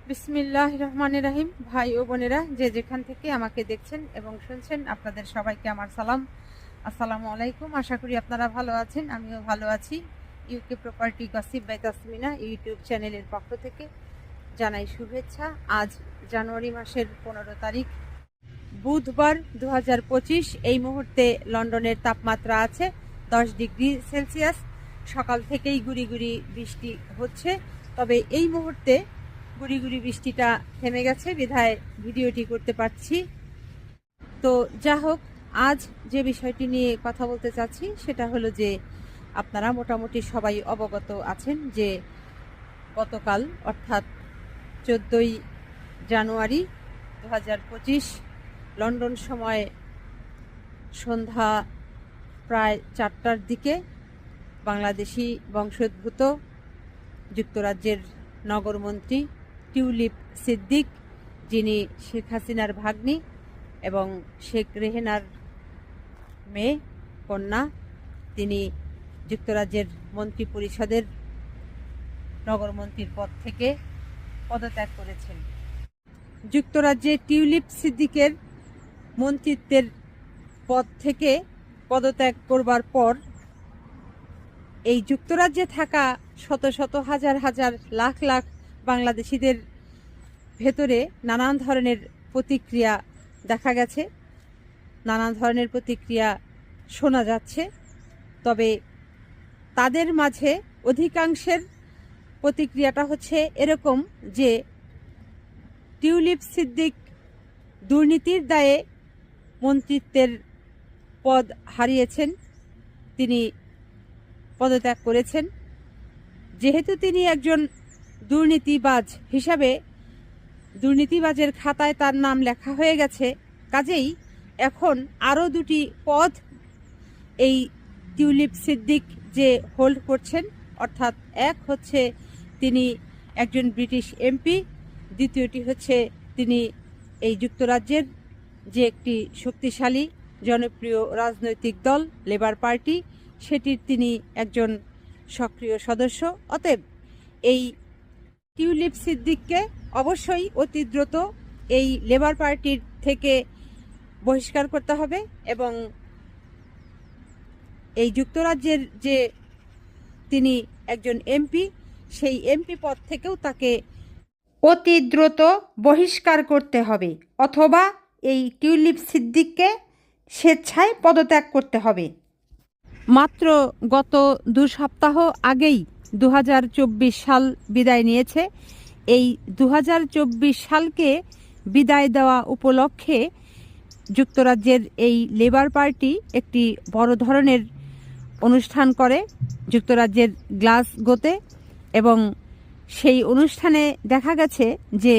বিসমিল্লাহ রহমানির রহিম। ভাই ও বোনেরা, যে যেখান থেকে আমাকে দেখছেন এবং শুনছেন, আপনাদের সবাইকে আমার সালাম। আসসালামু আলাইকুম। আশা করি আপনারা ভালো আছেন, আমিও ভালো আছি। UK property gossip by Tasmina YouTube চ্যানেলের পক্ষ থেকে জানাই শুভেচ্ছা। আজ জানুয়ারি মাসের 15 তারিখ, বুধবার 2025। এই মুহূর্তে লন্ডনের তাপমাত্রা আছে 10 ডিগ্রি সেলসিয়াস। সকাল থেকেই গুড়ি গুড়ি বৃষ্টি হচ্ছে, তবে এই মুহূর্তে গুড়ি গুড়ি বৃষ্টিটা থেমে গেছে, বিধায় ভিডিওটি করতে পারছি। তো যা হোক, আজ যে বিষয়টি নিয়ে কথা বলতে চাচ্ছি সেটা হলো যে আপনারা মোটামুটি সবাই অবগত আছেন যে গতকাল অর্থাৎ 14ই জানুয়ারি 2025 লন্ডন সময় সন্ধ্যা প্রায় 4টার দিকে বাংলাদেশি বংশোদ্ভূত যুক্তরাজ্যের নগরমন্ত্রী টিউলিপ সিদ্দিক, যিনি শেখ হাসিনার ভাগ্নি এবং শেখ রেহেনার মেয়ে কন্যা, তিনি যুক্তরাজ্যের মন্ত্রী পরিষদের নগরমন্ত্রীর পদ থেকে পদত্যাগ করেছেন। যুক্তরাজ্যে টিউলিপ সিদ্দিকের মন্ত্রিত্বের পদ থেকে পদত্যাগ করবার পর এই যুক্তরাজ্যে থাকা শত শত হাজার হাজার লাখ লাখ বাংলাদেশিদের ভেতরে নানান ধরনের প্রতিক্রিয়া দেখা গেছে, নানান ধরনের প্রতিক্রিয়া শোনা যাচ্ছে। তবে তাদের মাঝে অধিকাংশের প্রতিক্রিয়াটা হচ্ছে এরকম যে টিউলিপ সিদ্দিক দুর্নীতির দায়ে মন্ত্রিত্বের পদ হারিয়েছেন, তিনি পদত্যাগ করেছেন। যেহেতু তিনি একজন দুর্নীতিবাজ হিসাবে দুর্নীতিবাজের খাতায় তার নাম লেখা হয়ে গেছে, কাজেই এখন আরও দুটি পদ এই টিউলিপ সিদ্দিক যে হোল্ড করছেন, অর্থাৎ এক হচ্ছে তিনি একজন ব্রিটিশ এমপি, দ্বিতীয়টি হচ্ছে তিনি এই যুক্তরাজ্যের যে একটি শক্তিশালী জনপ্রিয় রাজনৈতিক দল লেবার পার্টি, সেটির তিনি একজন সক্রিয় সদস্য। অতএব এই টিউলিপ সিদ্দিককে অবশ্যই অতি দ্রুত এই লেবার পার্টির থেকে বহিষ্কার করতে হবে এবং এই যুক্তরাজ্যের যে তিনি একজন এমপি, সেই এমপি পদ থেকেও তাকে অতি দ্রুত বহিষ্কার করতে হবে, অথবা এই টিউলিপ সিদ্দিককে স্বেচ্ছায় পদত্যাগ করতে হবে। মাত্র গত 2 সপ্তাহ আগেই 2024 সাল বিদায় নিয়েছে। এই 2024 সালকে বিদায় দেওয়া উপলক্ষে যুক্তরাজ্যের এই লেবার পার্টি একটি বড় ধরনের অনুষ্ঠান করে যুক্তরাজ্যের গ্লাসগোতে, এবং সেই অনুষ্ঠানে দেখা গেছে যে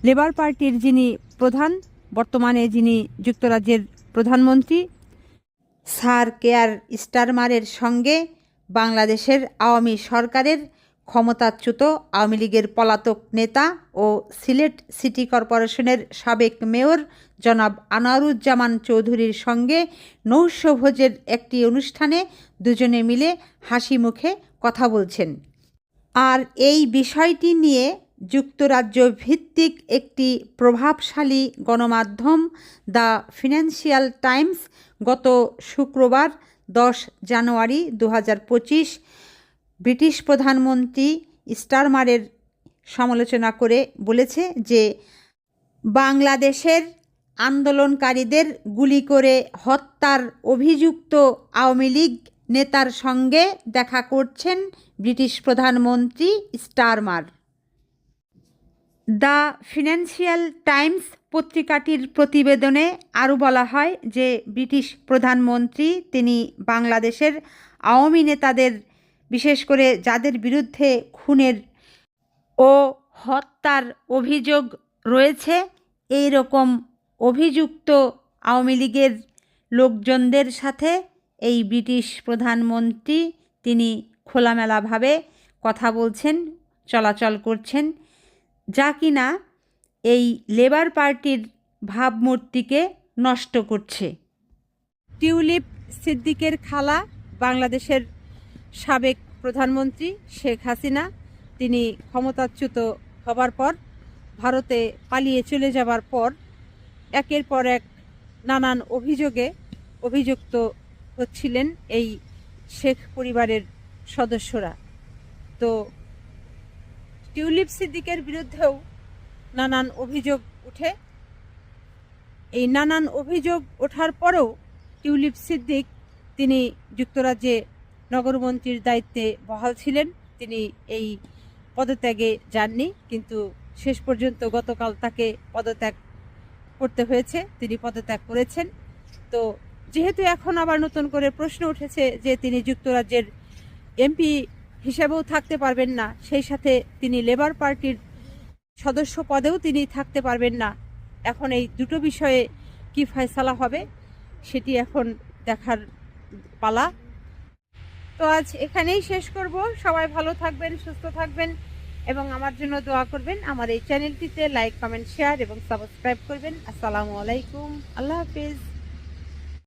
লেবার পার্টির যিনি প্রধান, বর্তমানে যিনি যুক্তরাজ্যের প্রধানমন্ত্রী স্যার কেয়ার স্টারমারের সঙ্গে বাংলাদেশের আওয়ামী সরকারের ক্ষমতাচ্যুত আওয়ামী লীগের পলাতক নেতা ও সিলেট সিটি কর্পোরেশনের সাবেক মেয়র জনাব আনোয়ারুজ্জামান চৌধুরীর সঙ্গে নৈশভোজের একটি অনুষ্ঠানে দুজনে মিলে হাসি মুখে কথা বলছেন। আর এই বিষয়টি নিয়ে যুক্তরাজ্য ভিত্তিক একটি প্রভাবশালী গণমাধ্যম দ্য ফিনান্সিয়াল টাইমস গত শুক্রবার 10 জানুয়ারি 2025 ব্রিটিশ প্রধানমন্ত্রী স্টারমারের সমালোচনা করে বলেছে যে বাংলাদেশের আন্দোলনকারীদের গুলি করে হত্যার অভিযুক্ত আওয়ামী লীগ নেতার সঙ্গে দেখা করছেন ব্রিটিশ প্রধানমন্ত্রী স্টারমার। দ্য ফিনান্সিয়াল টাইমস পত্রিকাটির প্রতিবেদনে আরও বলা হয় যে ব্রিটিশ প্রধানমন্ত্রী তিনি বাংলাদেশের আওয়ামী নেতাদের, বিশেষ করে যাদের বিরুদ্ধে খুনের ও হত্যার অভিযোগ রয়েছে, এই রকম অভিযুক্ত আওয়ামী লীগের লোকজনদের সাথে এই ব্রিটিশ প্রধানমন্ত্রী তিনি খোলামেলাভাবে কথা বলছেন, চলাচল করছেন, যা কিনা এই লেবার পার্টির ভাবমূর্তিকে নষ্ট করছে। টিউলিপ সিদ্দিকের খালা বাংলাদেশের সাবেক প্রধানমন্ত্রী শেখ হাসিনা, তিনি ক্ষমতাচ্যুত হবার পর ভারতে পালিয়ে চলে যাবার পর একের পর এক নানান অভিযোগে অভিযুক্ত হচ্ছিলেন এই শেখ পরিবারের সদস্যরা। তো টিউলিপ সিদ্দিকের বিরুদ্ধেও নানান অভিযোগ উঠে। এই নানান অভিযোগ ওঠার পরেও টিউলিপ সিদ্দিক তিনি যুক্তরাজ্যে নগরমন্ত্রীর দায়িত্বে বহাল ছিলেন, তিনি এই পদত্যাগে যাননি, কিন্তু শেষ পর্যন্ত গতকাল তাকে পদত্যাগ করতে হয়েছে, তিনি পদত্যাগ করেছেন। তো যেহেতু এখন আবার নতুন করে প্রশ্ন উঠেছে যে তিনি যুক্তরাজ্যের এমপি হিসেবেও থাকতে পারবেন না, সেই সাথে তিনি লেবার পার্টির সদস্য পদেও তিনি থাকতে পারবেন না, এখন এই দুটো বিষয়ে কি ফয়সালা হবে সেটি এখন দেখার পালা। তো আজ এখানেই শেষ করব। সবাই ভালো থাকবেন, সুস্থ থাকবেন এবং আমার জন্য দোয়া করবেন। আমার এই চ্যানেলটিতে লাইক, কমেন্ট, শেয়ার এবং সাবস্ক্রাইব করবেন। আসসালামু আলাইকুম, আল্লাহ হাফিজ।